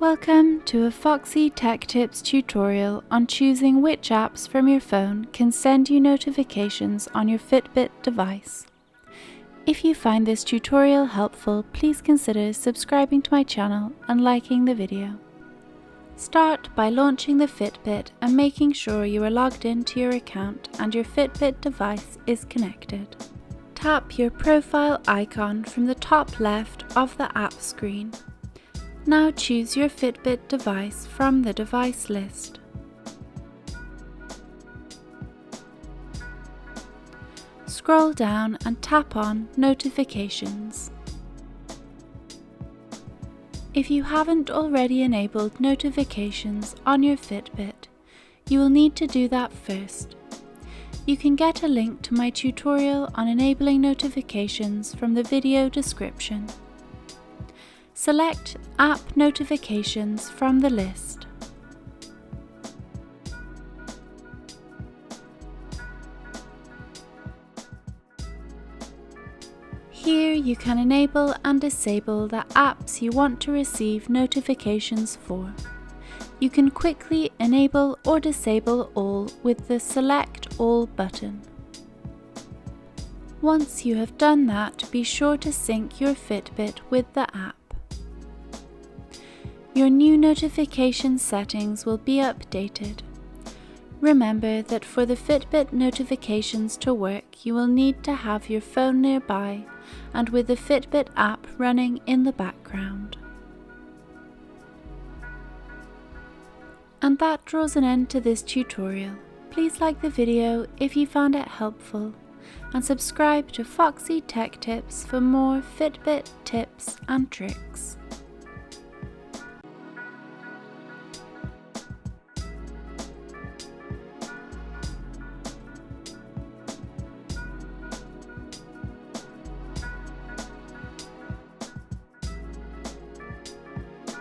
Welcome to a Foxy Tech Tips tutorial on choosing which apps from your phone can send you notifications on your Fitbit device. If you find this tutorial helpful, please consider subscribing to my channel and liking the video. Start by launching the Fitbit and making sure you are logged into your account and your Fitbit device is connected. Tap your profile icon from the top left of the app screen. Now choose your Fitbit device from the device list. Scroll down and tap on Notifications. If you haven't already enabled notifications on your Fitbit, you will need to do that first. You can get a link to my tutorial on enabling notifications from the video description. Select App Notifications from the list. Here you can enable and disable the apps you want to receive notifications for. You can quickly enable or disable all with the Select All button. Once you have done that, be sure to sync your Fitbit with the app. Your new notification settings will be updated. Remember that for the Fitbit notifications to work, you will need to have your phone nearby and with the Fitbit app running in the background. And that draws an end to this tutorial. Please like the video if you found it helpful and subscribe to Foxy Tech Tips for more Fitbit tips and tricks.